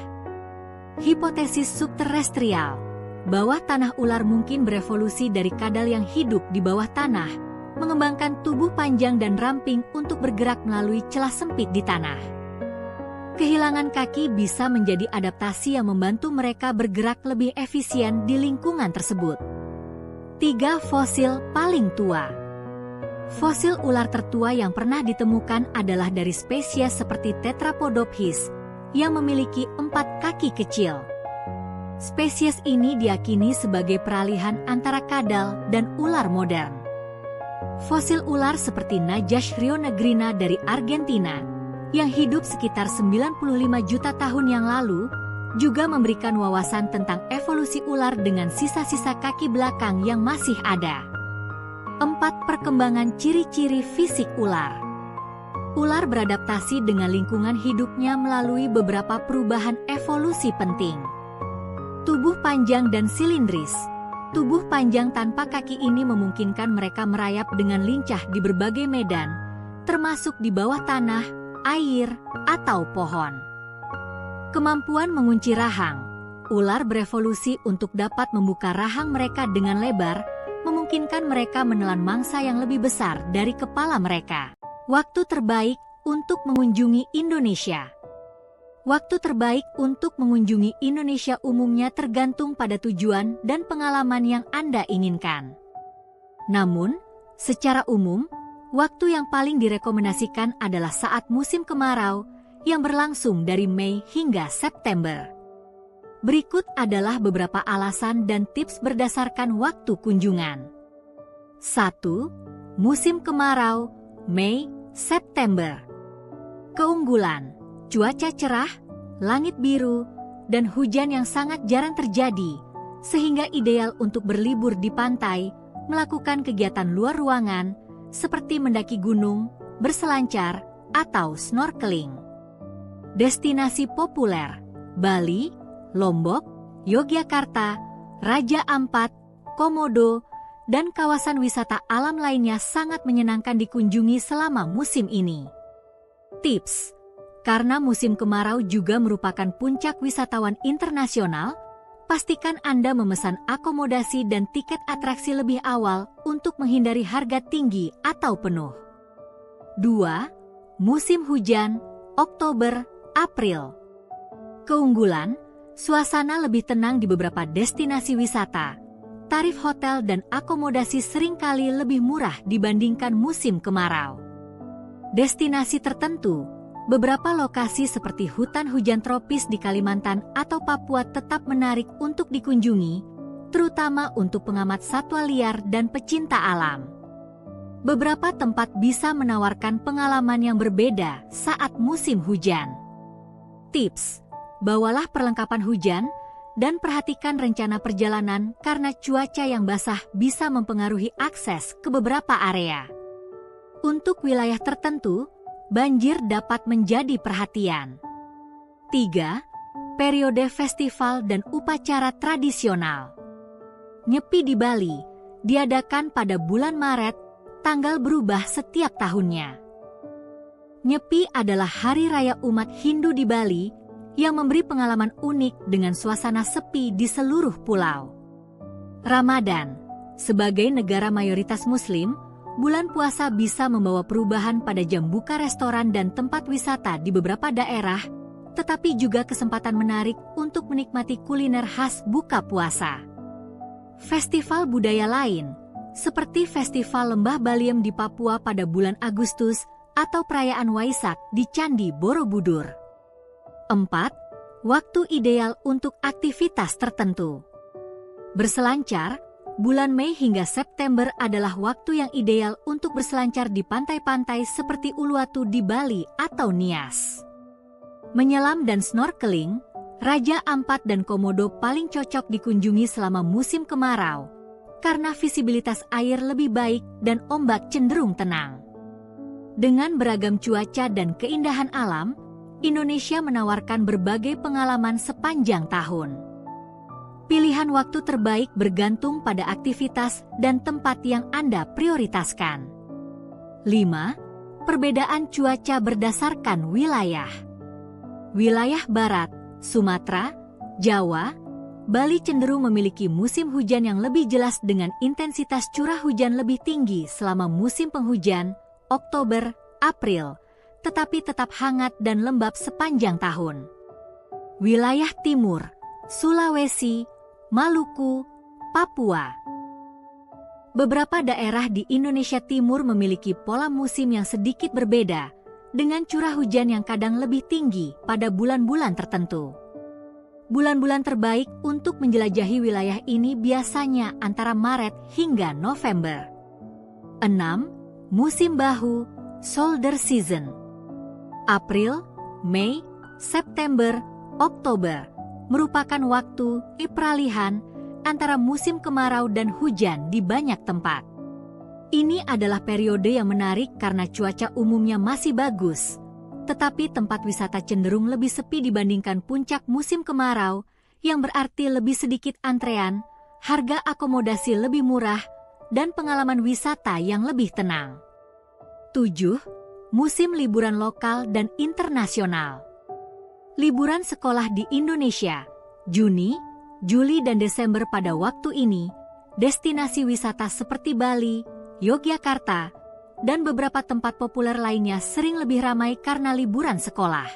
Hipotesis subterestrial. Bawah tanah ular mungkin berevolusi dari kadal yang hidup di bawah tanah, mengembangkan tubuh panjang dan ramping untuk bergerak melalui celah sempit di tanah. Kehilangan kaki bisa menjadi adaptasi yang membantu mereka bergerak lebih efisien di lingkungan tersebut. 3. Fosil paling tua. Fosil ular tertua yang pernah ditemukan adalah dari spesies seperti Tetrapodopsis, yang memiliki 4 kaki kecil. Spesies ini diyakini sebagai peralihan antara kadal dan ular modern. Fosil ular seperti Najash rionegrina dari Argentina, yang hidup sekitar 95 juta tahun yang lalu, juga memberikan wawasan tentang evolusi ular dengan sisa-sisa kaki belakang yang masih ada. 4. Perkembangan ciri-ciri fisik ular. Ular beradaptasi dengan lingkungan hidupnya melalui beberapa perubahan evolusi penting. Tubuh panjang dan silindris. Tubuh panjang tanpa kaki ini memungkinkan mereka merayap dengan lincah di berbagai medan, termasuk di bawah tanah, air, atau pohon. Kemampuan mengunci rahang. Ular berevolusi untuk dapat membuka rahang mereka dengan lebar, memungkinkan mereka menelan mangsa yang lebih besar dari kepala mereka. Waktu terbaik untuk mengunjungi Indonesia. Waktu terbaik untuk mengunjungi Indonesia umumnya tergantung pada tujuan dan pengalaman yang Anda inginkan. Namun, secara umum, waktu yang paling direkomendasikan adalah saat musim kemarau yang berlangsung dari Mei hingga September. Berikut adalah beberapa alasan dan tips berdasarkan waktu kunjungan. 1. Musim kemarau, Mei-September. Keunggulan: cuaca cerah, langit biru, dan hujan yang sangat jarang terjadi, sehingga ideal untuk berlibur di pantai, melakukan kegiatan luar ruangan, seperti mendaki gunung, berselancar, atau snorkeling. Destinasi populer: Bali, Lombok, Yogyakarta, Raja Ampat, Komodo, dan kawasan wisata alam lainnya sangat menyenangkan dikunjungi selama musim ini. Tips: karena musim kemarau juga merupakan puncak wisatawan internasional, pastikan Anda memesan akomodasi dan tiket atraksi lebih awal untuk menghindari harga tinggi atau penuh. 2. Musim hujan, Oktober, April. Keunggulan, suasana lebih tenang di beberapa destinasi wisata. Tarif hotel dan akomodasi seringkali lebih murah dibandingkan musim kemarau. Destinasi tertentu, beberapa lokasi seperti hutan hujan tropis di Kalimantan atau Papua tetap menarik untuk dikunjungi, terutama untuk pengamat satwa liar dan pecinta alam. Beberapa tempat bisa menawarkan pengalaman yang berbeda saat musim hujan. Tips: bawalah perlengkapan hujan dan perhatikan rencana perjalanan karena cuaca yang basah bisa mempengaruhi akses ke beberapa area. Untuk wilayah tertentu, banjir dapat menjadi perhatian. 3. Periode festival dan upacara tradisional. Nyepi di Bali diadakan pada bulan Maret, tanggal berubah setiap tahunnya. Nyepi adalah hari raya umat Hindu di Bali yang memberi pengalaman unik dengan suasana sepi di seluruh pulau. Ramadan, sebagai negara mayoritas Muslim, bulan puasa bisa membawa perubahan pada jam buka restoran dan tempat wisata di beberapa daerah, tetapi juga kesempatan menarik untuk menikmati kuliner khas buka puasa. Festival budaya lain, seperti Festival Lembah Baliem di Papua pada bulan Agustus atau perayaan Waisak di Candi Borobudur. 4. Waktu ideal untuk aktivitas tertentu. Berselancar, bulan Mei hingga September adalah waktu yang ideal untuk berselancar di pantai-pantai seperti Uluwatu di Bali atau Nias. Menyelam dan snorkeling, Raja Ampat dan Komodo paling cocok dikunjungi selama musim kemarau, karena visibilitas air lebih baik dan ombak cenderung tenang. Dengan beragam cuaca dan keindahan alam, Indonesia menawarkan berbagai pengalaman sepanjang tahun. Pilihan waktu terbaik bergantung pada aktivitas dan tempat yang Anda prioritaskan. 5. Perbedaan cuaca berdasarkan wilayah. Wilayah Barat, Sumatera, Jawa, Bali cenderung memiliki musim hujan yang lebih jelas dengan intensitas curah hujan lebih tinggi selama musim penghujan, Oktober, April, tetapi tetap hangat dan lembab sepanjang tahun. Wilayah Timur, Sulawesi, Maluku, Papua. Beberapa daerah di Indonesia Timur memiliki pola musim yang sedikit berbeda, dengan curah hujan yang kadang lebih tinggi pada bulan-bulan tertentu. Bulan-bulan terbaik untuk menjelajahi wilayah ini biasanya antara Maret hingga November. 6. Musim bahu, shoulder season. April, Mei, September, Oktober merupakan waktu peralihan antara musim kemarau dan hujan di banyak tempat. Ini adalah periode yang menarik karena cuaca umumnya masih bagus, tetapi tempat wisata cenderung lebih sepi dibandingkan puncak musim kemarau, yang berarti lebih sedikit antrean, harga akomodasi lebih murah, dan pengalaman wisata yang lebih tenang. 7. Musim liburan lokal dan internasional. Liburan sekolah di Indonesia, Juni, Juli dan Desember. Pada waktu ini, destinasi wisata seperti Bali, Yogyakarta, dan beberapa tempat populer lainnya sering lebih ramai karena liburan sekolah.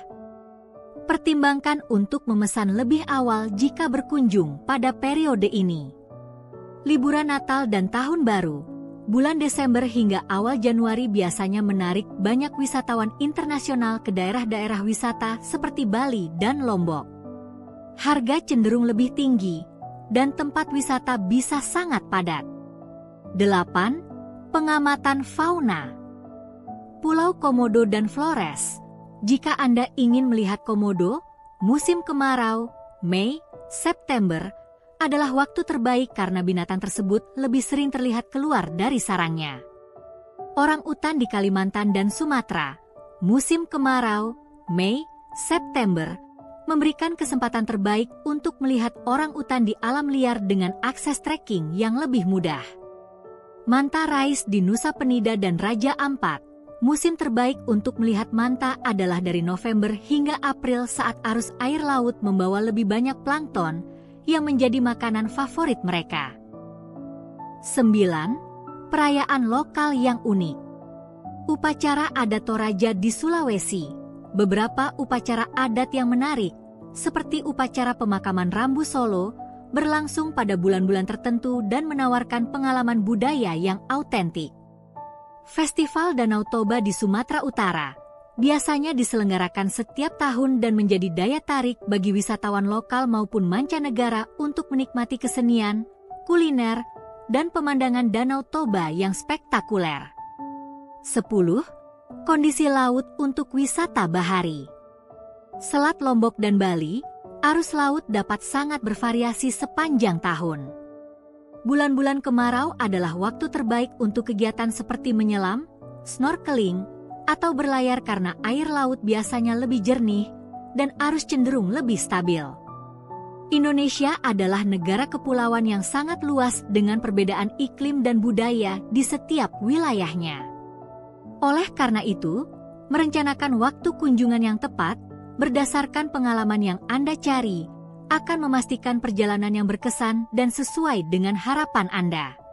Pertimbangkan untuk memesan lebih awal jika berkunjung pada periode ini. Liburan Natal dan Tahun Baru, bulan Desember hingga awal Januari biasanya menarik banyak wisatawan internasional ke daerah-daerah wisata seperti Bali dan Lombok. Harga cenderung lebih tinggi, dan tempat wisata bisa sangat padat. 8. Pengamatan fauna. Pulau Komodo dan Flores. Jika Anda ingin melihat komodo, musim kemarau, Mei, September, adalah waktu terbaik karena binatang tersebut lebih sering terlihat keluar dari sarangnya. Orang-utan di Kalimantan dan Sumatera, musim kemarau, Mei, September, memberikan kesempatan terbaik untuk melihat orang-utan di alam liar dengan akses trekking yang lebih mudah. Manta Rise di Nusa Penida dan Raja Ampat. Musim terbaik untuk melihat manta adalah dari November hingga April saat arus air laut membawa lebih banyak plankton yang menjadi makanan favorit mereka. 9. Perayaan lokal yang unik. Upacara adat Toraja di Sulawesi. Beberapa upacara adat yang menarik, seperti upacara pemakaman Rambu Solo, berlangsung pada bulan-bulan tertentu dan menawarkan pengalaman budaya yang autentik. Festival Danau Toba di Sumatera Utara biasanya diselenggarakan setiap tahun dan menjadi daya tarik bagi wisatawan lokal maupun mancanegara untuk menikmati kesenian, kuliner, dan pemandangan Danau Toba yang spektakuler. 10. Kondisi laut untuk wisata bahari. Selat Lombok dan Bali, arus laut dapat sangat bervariasi sepanjang tahun. Bulan-bulan kemarau adalah waktu terbaik untuk kegiatan seperti menyelam, snorkeling, atau berlayar karena air laut biasanya lebih jernih dan arus cenderung lebih stabil. Indonesia adalah negara kepulauan yang sangat luas dengan perbedaan iklim dan budaya di setiap wilayahnya. Oleh karena itu, merencanakan waktu kunjungan yang tepat berdasarkan pengalaman yang Anda cari akan memastikan perjalanan yang berkesan dan sesuai dengan harapan Anda.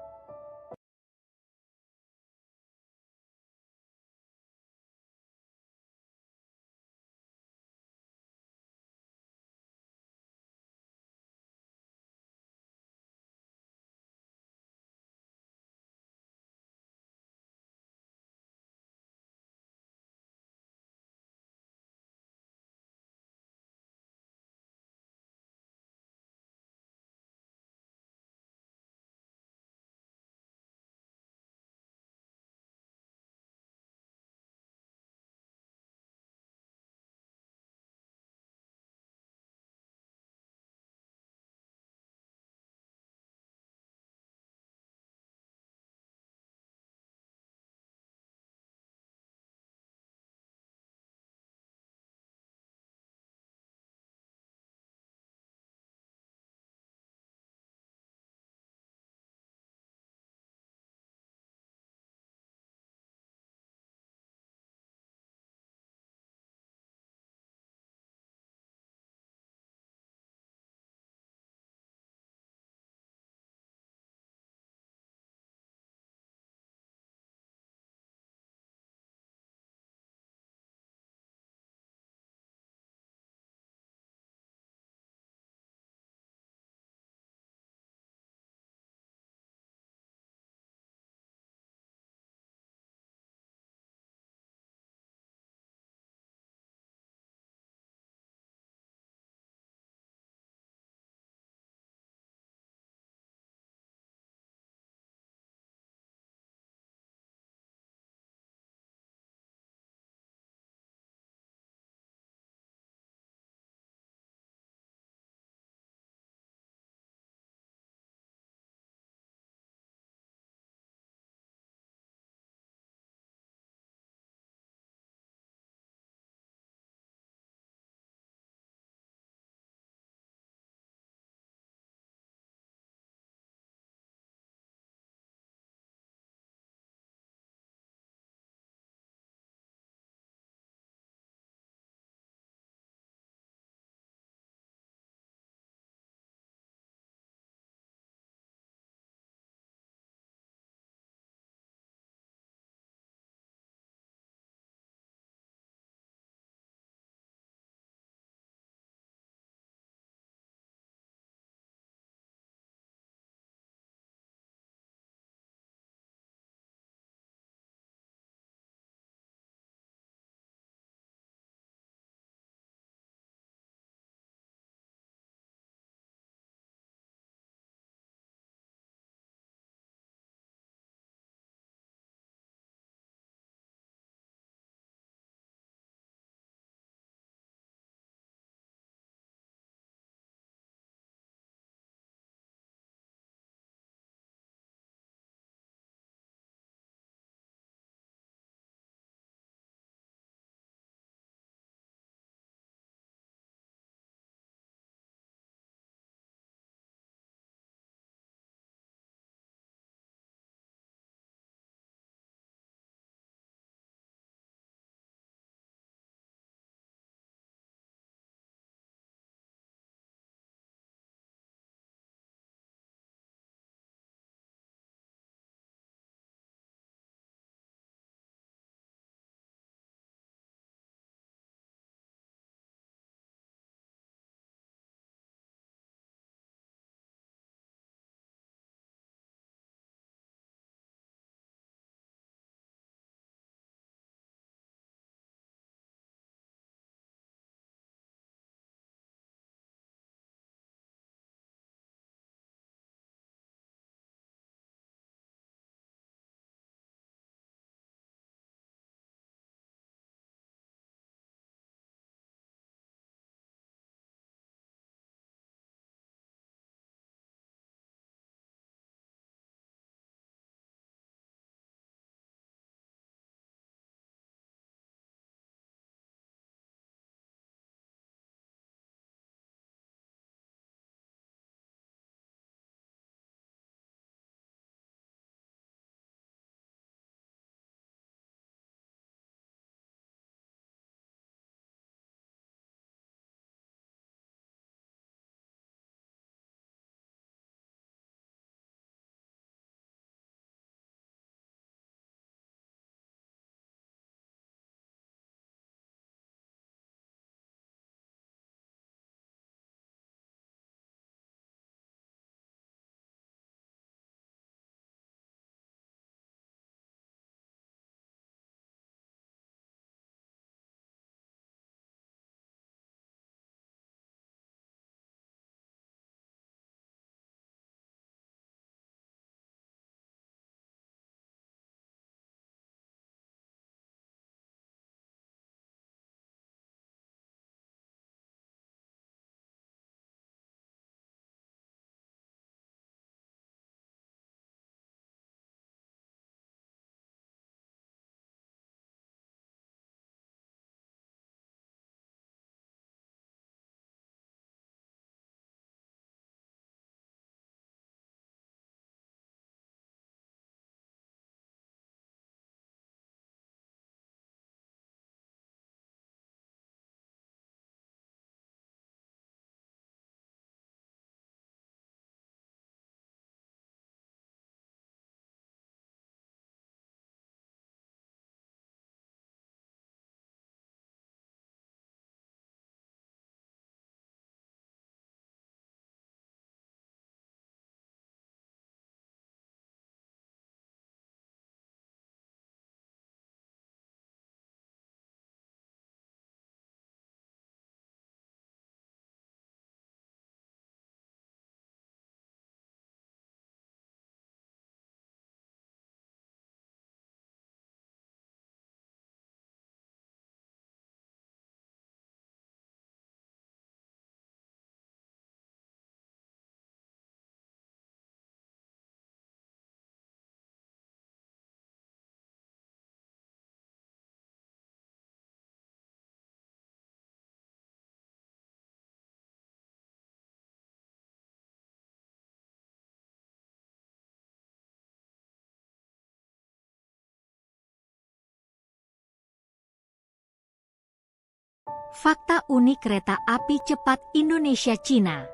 Fakta unik kereta api cepat Indonesia-Cina.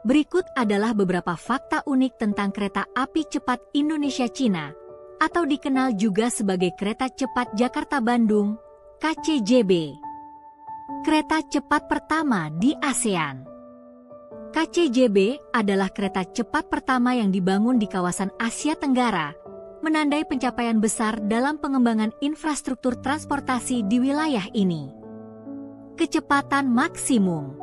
Berikut adalah beberapa fakta unik tentang kereta api cepat Indonesia-Cina, atau dikenal juga sebagai Kereta Cepat Jakarta-Bandung, KCJB. Kereta cepat pertama di ASEAN. KCJB adalah kereta cepat pertama yang dibangun di kawasan Asia Tenggara, menandai pencapaian besar dalam pengembangan infrastruktur transportasi di wilayah ini. Kecepatan maksimum.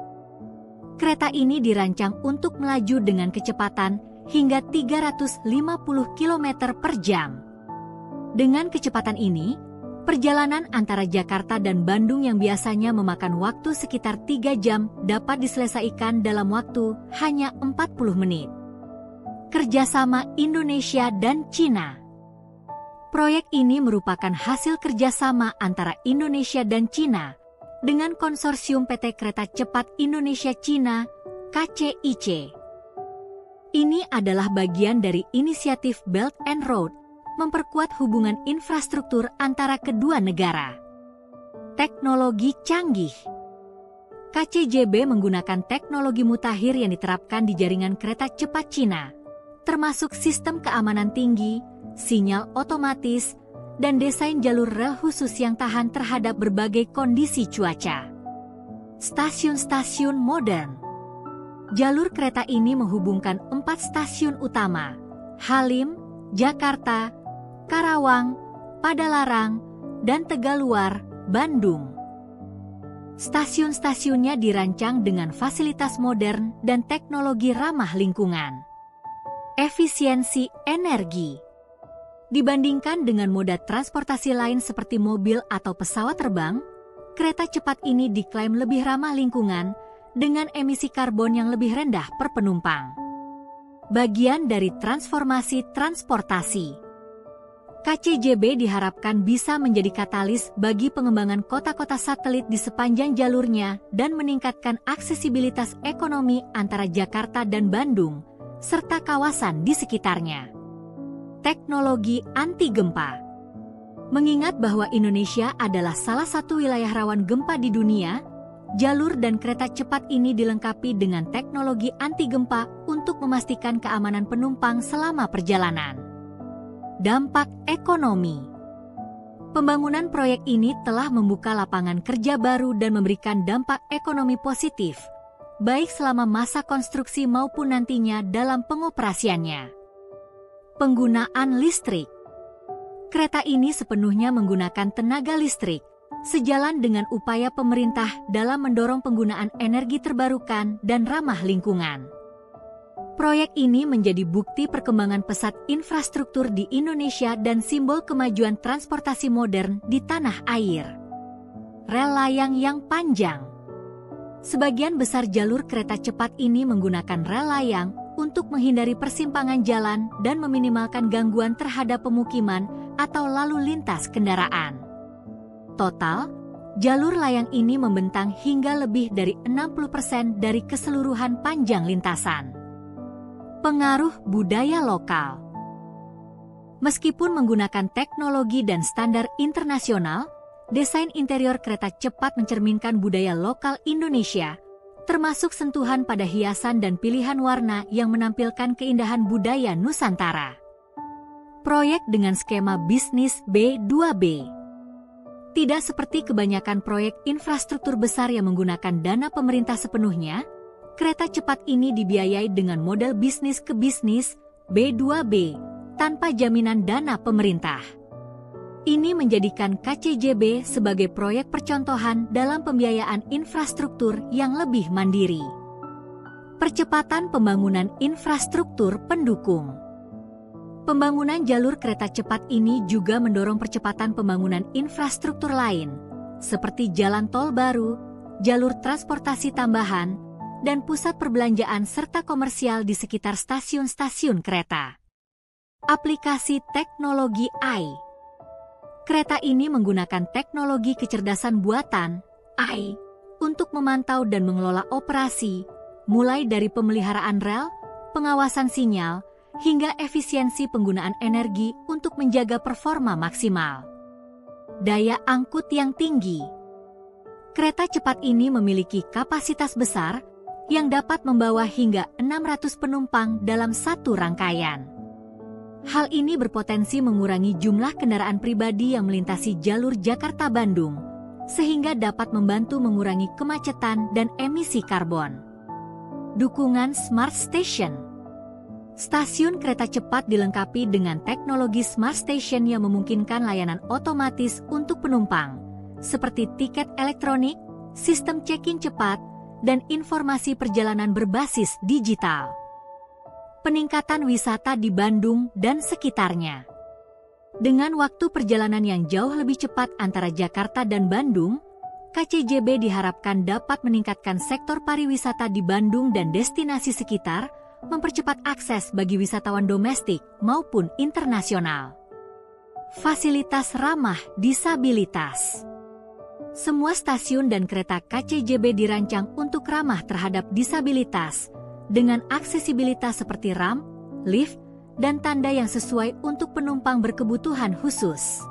Kereta ini dirancang untuk melaju dengan kecepatan hingga 350 km per jam. Dengan kecepatan ini, perjalanan antara Jakarta dan Bandung yang biasanya memakan waktu sekitar 3 jam dapat diselesaikan dalam waktu hanya 40 menit. Kerjasama Indonesia dan Cina. Proyek ini merupakan hasil kerjasama antara Indonesia dan Cina dengan konsorsium PT Kereta Cepat Indonesia-Cina, KCIC. Ini adalah bagian dari inisiatif Belt and Road, memperkuat hubungan infrastruktur antara kedua negara. Teknologi canggih. KCJB menggunakan teknologi mutakhir yang diterapkan di jaringan kereta cepat Cina, termasuk sistem keamanan tinggi, sinyal otomatis, dan desain jalur rel khusus yang tahan terhadap berbagai kondisi cuaca. Stasiun-stasiun modern. Jalur kereta ini menghubungkan 4 stasiun utama: Halim, Jakarta, Karawang, Padalarang, dan Tegaluar, Bandung. Stasiun-stasiunnya dirancang dengan fasilitas modern dan teknologi ramah lingkungan. Efisiensi energi. Dibandingkan dengan moda transportasi lain seperti mobil atau pesawat terbang, kereta cepat ini diklaim lebih ramah lingkungan dengan emisi karbon yang lebih rendah per penumpang. Bagian dari transformasi transportasi. KCJB diharapkan bisa menjadi katalis bagi pengembangan kota-kota satelit di sepanjang jalurnya dan meningkatkan aksesibilitas ekonomi antara Jakarta dan Bandung, serta kawasan di sekitarnya. Teknologi anti gempa. Mengingat bahwa Indonesia adalah salah satu wilayah rawan gempa di dunia, jalur dan kereta cepat ini dilengkapi dengan teknologi anti gempa untuk memastikan keamanan penumpang selama perjalanan. Dampak ekonomi. Pembangunan proyek ini telah membuka lapangan kerja baru dan memberikan dampak ekonomi positif, baik selama masa konstruksi maupun nantinya dalam pengoperasiannya. Penggunaan listrik. Kereta ini sepenuhnya menggunakan tenaga listrik, sejalan dengan upaya pemerintah dalam mendorong penggunaan energi terbarukan dan ramah lingkungan. Proyek ini menjadi bukti perkembangan pesat infrastruktur di Indonesia dan simbol kemajuan transportasi modern di tanah air. Rel layang yang panjang. Sebagian besar jalur kereta cepat ini menggunakan rel layang untuk menghindari persimpangan jalan dan meminimalkan gangguan terhadap pemukiman atau lalu lintas kendaraan. Total, jalur layang ini membentang hingga lebih dari 60% dari keseluruhan panjang lintasan. Pengaruh budaya lokal. Meskipun menggunakan teknologi dan standar internasional, desain interior kereta cepat mencerminkan budaya lokal Indonesia, termasuk sentuhan pada hiasan dan pilihan warna yang menampilkan keindahan budaya Nusantara. Proyek dengan skema bisnis B2B. Tidak seperti kebanyakan proyek infrastruktur besar yang menggunakan dana pemerintah sepenuhnya, kereta cepat ini dibiayai dengan model bisnis ke bisnis B2B tanpa jaminan dana pemerintah. Ini menjadikan KCJB sebagai proyek percontohan dalam pembiayaan infrastruktur yang lebih mandiri. Percepatan pembangunan infrastruktur pendukung. Pembangunan jalur kereta cepat ini juga mendorong percepatan pembangunan infrastruktur lain, seperti jalan tol baru, jalur transportasi tambahan, dan pusat perbelanjaan serta komersial di sekitar stasiun-stasiun kereta. Aplikasi teknologi AI. Kereta ini menggunakan teknologi kecerdasan buatan (AI) untuk memantau dan mengelola operasi, mulai dari pemeliharaan rel, pengawasan sinyal, hingga efisiensi penggunaan energi untuk menjaga performa maksimal. Daya angkut yang tinggi. Kereta cepat ini memiliki kapasitas besar yang dapat membawa hingga 600 penumpang dalam satu rangkaian. Hal ini berpotensi mengurangi jumlah kendaraan pribadi yang melintasi jalur Jakarta-Bandung, sehingga dapat membantu mengurangi kemacetan dan emisi karbon. Dukungan Smart Station. Stasiun kereta cepat dilengkapi dengan teknologi Smart Station yang memungkinkan layanan otomatis untuk penumpang, seperti tiket elektronik, sistem check-in cepat, dan informasi perjalanan berbasis digital. Peningkatan wisata di Bandung dan sekitarnya. Dengan waktu perjalanan yang jauh lebih cepat antara Jakarta dan Bandung, KCJB diharapkan dapat meningkatkan sektor pariwisata di Bandung dan destinasi sekitar, mempercepat akses bagi wisatawan domestik maupun internasional. Fasilitas ramah disabilitas. Semua stasiun dan kereta KCJB dirancang untuk ramah terhadap disabilitas, dengan aksesibilitas seperti ramp, lift, dan tanda yang sesuai untuk penumpang berkebutuhan khusus.